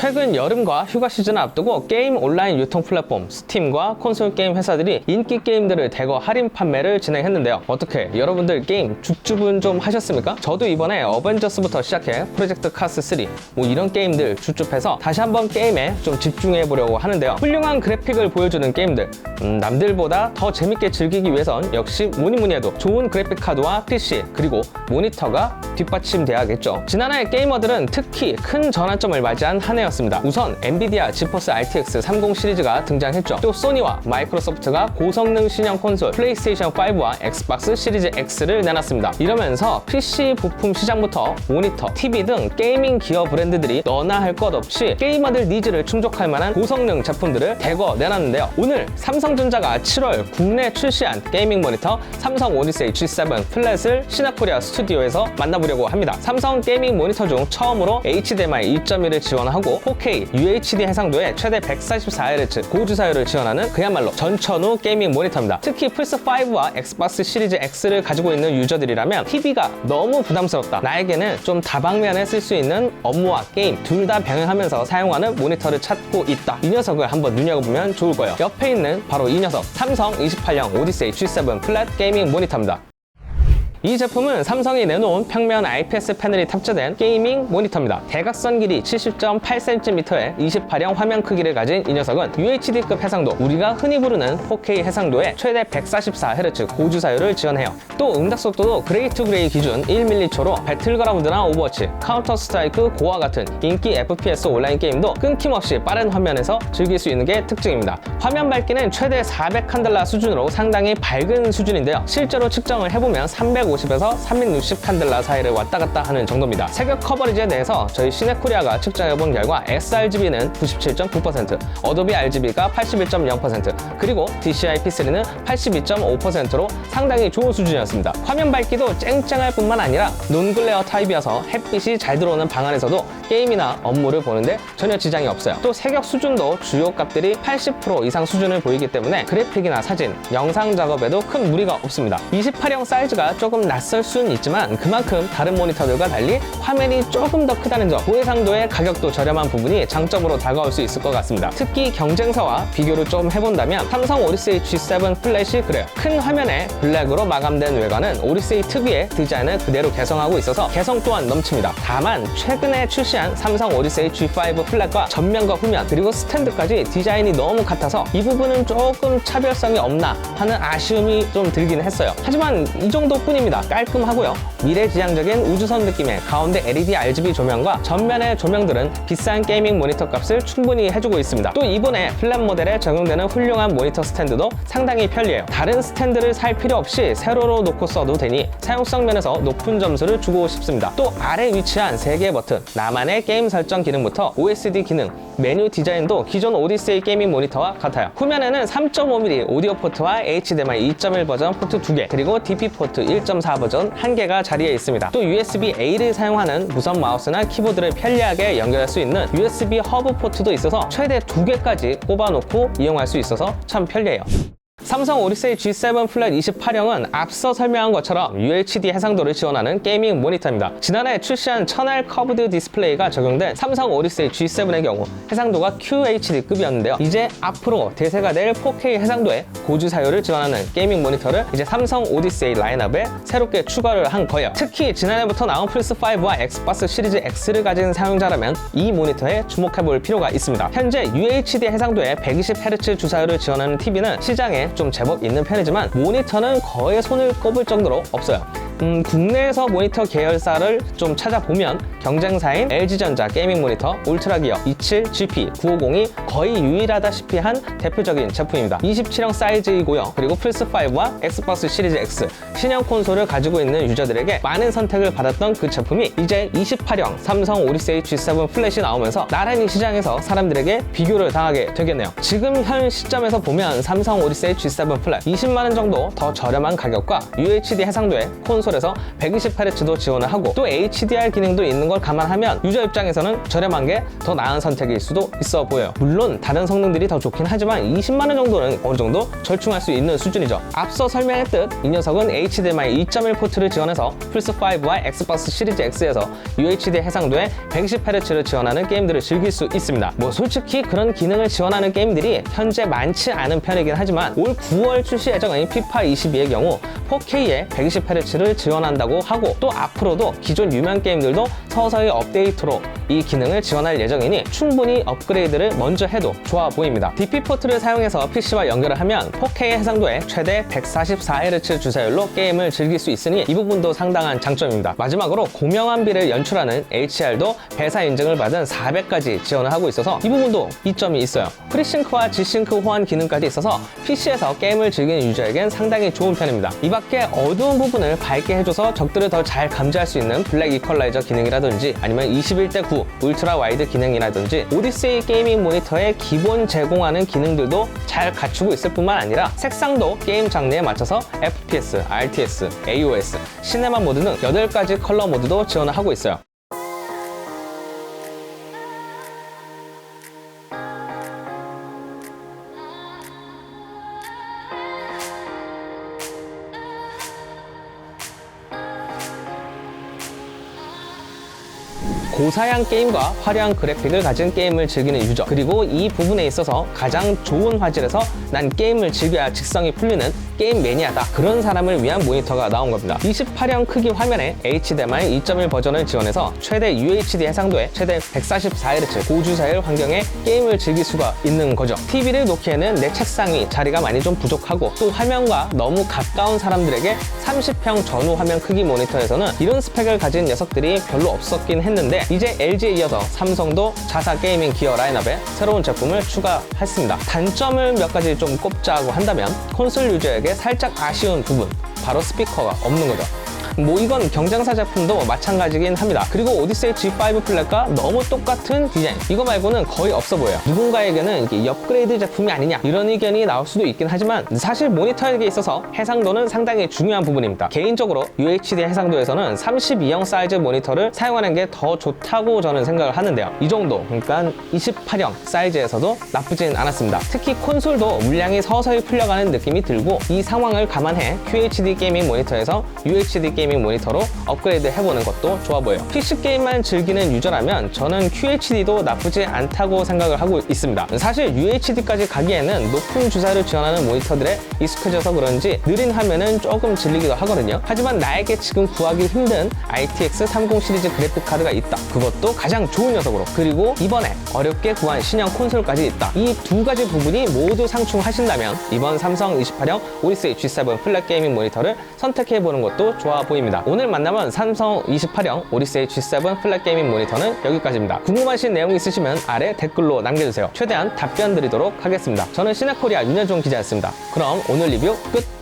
최근 여름과 휴가 시즌을 앞두고 게임 온라인 유통 플랫폼 스팀과 콘솔 게임 회사들이 인기 게임들을 대거 할인 판매를 진행했는데요. 어떻게 여러분들 게임 줍줍은 좀 하셨습니까? 저도 이번에 어벤져스부터 시작해 프로젝트 카스 3 뭐 이런 게임들 줍줍해서 다시 한번 게임에 좀 집중해 보려고 하는데요. 훌륭한 그래픽을 보여주는 게임들, 남들보다 더 재밌게 즐기기 위해선 역시 뭐니 해도 좋은 그래픽 카드와 PC 그리고 모니터가 뒷받침돼야겠죠. 지난해 게이머들은 특히 큰 전환점을 맞이한 한 해였습니다. 우선 엔비디아 지포스 RTX 30 시리즈가 등장했죠. 또 소니와 마이크로소프트가 고성능 신형 콘솔 플레이스테이션 5와 엑스박스 시리즈 X를 내놨습니다. 이러면서 PC 부품 시장부터 모니터, TV 등 게이밍 기어 브랜드들이 너나 할 것 없이 게이머들 니즈를 충족할 만한 고성능 제품들을 대거 내놨는데요. 오늘 삼성전자가 7월 국내 출시한 게이밍 모니터 삼성 오디세이 G7 플랫을 시나코리아 스튜디오에서 만나보려고 합니다. 삼성 게이밍 모니터 중 처음으로 HDMI 2.1을 지원하고 4K UHD 해상도에 최대 144Hz 고주사율을 지원하는 그야말로 전천후 게이밍 모니터입니다. 특히 플스5와 엑스박스 시리즈 X를 가지고 있는 유저들이라면 TV가 너무 부담스럽다, 나에게는 좀 다방면에 쓸 수 있는 업무와 게임 둘 다 병행하면서 사용하는 모니터를 찾고 있다, 이 녀석을 한번 눈여겨보면 좋을 거예요. 옆에 있는 바로 이 녀석, 삼성 28형 오디세이 G7 플랫 게이밍 모니터입니다. 이 제품은 삼성이 내놓은 평면 IPS 패널이 탑재된 게이밍 모니터입니다. 대각선 길이 70.8cm의 28형 화면 크기를 가진 이 녀석은 UHD급 해상도, 우리가 흔히 부르는 4K 해상도에 최대 144Hz 고주사율을 지원해요. 또 응답 속도도 그레이 투 그레이 기준 1mH로 배틀그라운드나 오버워치, 카운터 스트라이크 고와 같은 인기 FPS 온라인 게임도 끊김없이 빠른 화면에서 즐길 수 있는 게 특징입니다. 화면 밝기는 최대 400칸델라 수준으로 상당히 밝은 수준인데요. 실제로 측정을 해보면 350에서 360칸델라 사이를 왔다 갔다 하는 정도입니다. 색역 커버리지에 대해서 저희 시네코리아가 측정해본 결과 sRGB는 97.9%, 어도비 RGB가 81.0%, 그리고 DCI P3는 82.5%로 상당히 좋은 수준이었습니다. 화면 밝기도 쨍쨍할 뿐만 아니라 논글레어 타입이어서 햇빛이 잘 들어오는 방 안에서도 게임이나 업무를 보는데 전혀 지장이 없어요. 또 색역 수준도 주요 값들이 80% 이상 수준을 보이기 때문에 그래픽이나 사진, 영상 작업에도 큰 무리가 없습니다. 28형 사이즈가 조금 낯설 수는 있지만 그만큼 다른 모니터들과 달리 화면이 조금 더 크다는 점, 고해상도의 가격도 저렴한 부분이 장점으로 다가올 수 있을 것 같습니다. 특히 경쟁사와 비교를 좀 해본다면 삼성 오디세이 G7 플랫이 그래요. 큰 화면에 블랙으로 마감된 외관은 오디세이 특유의 디자인을 그대로 개성하고 있어서 개성 또한 넘칩니다. 다만 최근에 출시한 삼성 오디세이 G5 플랫과 전면과 후면 그리고 스탠드까지 디자인이 너무 같아서 이 부분은 조금 차별성이 없나 하는 아쉬움이 좀 들긴 했어요. 하지만 이 정도뿐입니다. 깔끔하고요. 미래지향적인 우주선 느낌의 가운데 LED RGB 조명과 전면의 조명들은 비싼 게이밍 모니터 값을 충분히 해주고 있습니다. 또 이번에 플랫 모델에 적용되는 훌륭한 모니터 스탠드도 상당히 편리해요. 다른 스탠드를 살 필요 없이 세로로 놓고 써도 되니 사용성 면에서 높은 점수를 주고 싶습니다. 또 아래 위치한 3개의 버튼, 나만의 게임 설정 기능부터 OSD 기능, 메뉴 디자인도 기존 오디세이 게이밍 모니터와 같아요. 후면에는 3.5mm 오디오 포트와 HDMI 2.1 버전 포트 2개, 그리고 DP 포트 1.4 버전 1개가 자리에 있습니다. 또 USB-A를 사용하는 무선 마우스나 키보드를 편리하게 연결할 수 있는 USB 허브 포트도 있어서 최대 2개까지 꼽아놓고 이용할 수 있어서 참 편리해요. 삼성 오디세이 G7 플랫 28형은 앞서 설명한 것처럼 UHD 해상도를 지원하는 게이밍 모니터입니다. 지난해 출시한 천알 커브드 디스플레이가 적용된 삼성 오디세이 G7의 경우 해상도가 QHD급이었는데요. 이제 앞으로 대세가 될 4K 해상도의 고주사율을 지원하는 게이밍 모니터를 이제 삼성 오디세이 라인업에 새롭게 추가를 한 거예요. 특히 지난해부터 나온 플스5와 엑스박스 시리즈 X를 가진 사용자라면 이 모니터에 주목해볼 필요가 있습니다. 현재 UHD 해상도의 120Hz 주사율을 지원하는 TV는 시장에 좀 제법 있는 편이지만 모니터는 거의 손을 꼽을 정도로 없어요. 국내에서 모니터 계열사를 좀 찾아보면 경쟁사인 LG전자 게이밍 모니터 울트라기어 27GP 950이 거의 유일하다시피 한 대표적인 제품입니다. 27형 사이즈이고요. 그리고 플스5와 엑스박스 시리즈 X 신형 콘솔을 가지고 있는 유저들에게 많은 선택을 받았던 그 제품이 이제 28형 삼성 오디세이 G7 플랫이 나오면서 나란히 시장에서 사람들에게 비교를 당하게 되겠네요. 지금 현 시점에서 보면 삼성 오디세이 G7 플랫 20만원 정도 더 저렴한 가격과 UHD 해상도의 콘솔 콘솔에서 120Hz도 지원을 하고 또 HDR 기능도 있는 걸 감안하면 유저 입장에서는 저렴한 게 더 나은 선택일 수도 있어 보여요. 물론 다른 성능들이 더 좋긴 하지만 20만원 정도는 어느 정도 절충할 수 있는 수준이죠. 앞서 설명했듯 이 녀석은 HDMI 2.1 포트를 지원해서 플스5와 엑스박스 시리즈 X에서 UHD 해상도에 120Hz를 지원하는 게임들을 즐길 수 있습니다. 뭐 솔직히 그런 기능을 지원하는 게임들이 현재 많지 않은 편이긴 하지만 올 9월 출시 예정인 피파 22의 경우 4K에 120Hz를 지원한다고 하고 또 앞으로도 기존 유명 게임들도 서서히 업데이트로 이 기능을 지원할 예정이니 충분히 업그레이드를 먼저 해도 좋아 보입니다. DP 포트를 사용해서 PC와 연결을 하면 4K 해상도에 최대 144Hz 주사율로 게임을 즐길 수 있으니 이 부분도 상당한 장점입니다. 마지막으로 고명암비를 연출하는 HDR도 배사 인증을 받은 400까지 지원을 하고 있어서 이 부분도 이점이 있어요. 프리싱크와 G싱크 호환 기능까지 있어서 PC에서 게임을 즐기는 유저에겐 상당히 좋은 편입니다. 이 밖에 어두운 부분을 밝게 해줘서 적들을 더 잘 감지할 수 있는 블랙 이퀄라이저 기능이라든지 아니면 21:9 울트라 와이드 기능이라든지 오디세이 게이밍 모니터의 기본 제공하는 기능들도 잘 갖추고 있을 뿐만 아니라 색상도 게임 장르에 맞춰서 FPS, RTS, AOS, 시네마 모드 등 8가지 컬러 모드도 지원을 하고 있어요. 고사양 게임과 화려한 그래픽을 가진 게임을 즐기는 유저, 그리고 이 부분에 있어서 가장 좋은 화질에서 난 게임을 즐겨야 직성이 풀리는 게임 매니아다, 그런 사람을 위한 모니터가 나온 겁니다. 28형 크기 화면에 HDMI 2.1 버전을 지원해서 최대 UHD 해상도에 최대 144Hz 고주사율 환경에 게임을 즐길 수가 있는 거죠. TV를 놓기에는 내 책상 위 자리가 많이 좀 부족하고 또 화면과 너무 가까운 사람들에게 30형 전후 화면 크기 모니터에서는 이런 스펙을 가진 녀석들이 별로 없었긴 했는데 이제 LG에 이어서 삼성도 자사 게이밍 기어 라인업에 새로운 제품을 추가했습니다. 단점을 몇 가지 좀 꼽자고 한다면 콘솔 유저에게 살짝 아쉬운 부분, 바로 스피커가 없는 거죠. 뭐 이건 경쟁사 제품도 마찬가지긴 합니다. 그리고 오디세이 G5 플랫과 너무 똑같은 디자인, 이거 말고는 거의 없어 보여요. 누군가에게는 이게 업그레이드 제품이 아니냐 이런 의견이 나올 수도 있긴 하지만 사실 모니터에게 있어서 해상도는 상당히 중요한 부분입니다. 개인적으로 UHD 해상도에서는 32형 사이즈 모니터를 사용하는 게 더 좋다고 저는 생각을 하는데요. 이 정도, 그러니까 28형 사이즈에서도 나쁘진 않았습니다. 특히 콘솔도 물량이 서서히 풀려가는 느낌이 들고 이 상황을 감안해 QHD 게이밍 모니터에서 UHD 게이밍 모니터로 업그레이드 해보는 것도 좋아 보여요. PC 게임만 즐기는 유저라면 저는 QHD도 나쁘지 않다고 생각을 하고 있습니다. 사실 UHD까지 가기에는 높은 주사를 지원하는 모니터들에 익숙해져서 그런지 느린 화면은 조금 질리기도 하거든요. 하지만 나에게 지금 구하기 힘든 RTX 30 시리즈 그래픽 카드가 있다, 그것도 가장 좋은 녀석으로, 그리고 이번에 어렵게 구한 신형 콘솔까지 있다, 이 두 가지 부분이 모두 상충하신다면 이번 삼성 28형 오디세이 G7 플랫 게이밍 모니터를 선택해보는 것도 좋아 보입니다. 오늘 만나본 삼성 28형 오디세이 G7 플랫 게이밍 모니터는 여기까지입니다. 궁금하신 내용 있으시면 아래 댓글로 남겨주세요. 최대한 답변 드리도록 하겠습니다. 저는 시네코리아 윤여종 기자였습니다. 그럼 오늘 리뷰 끝!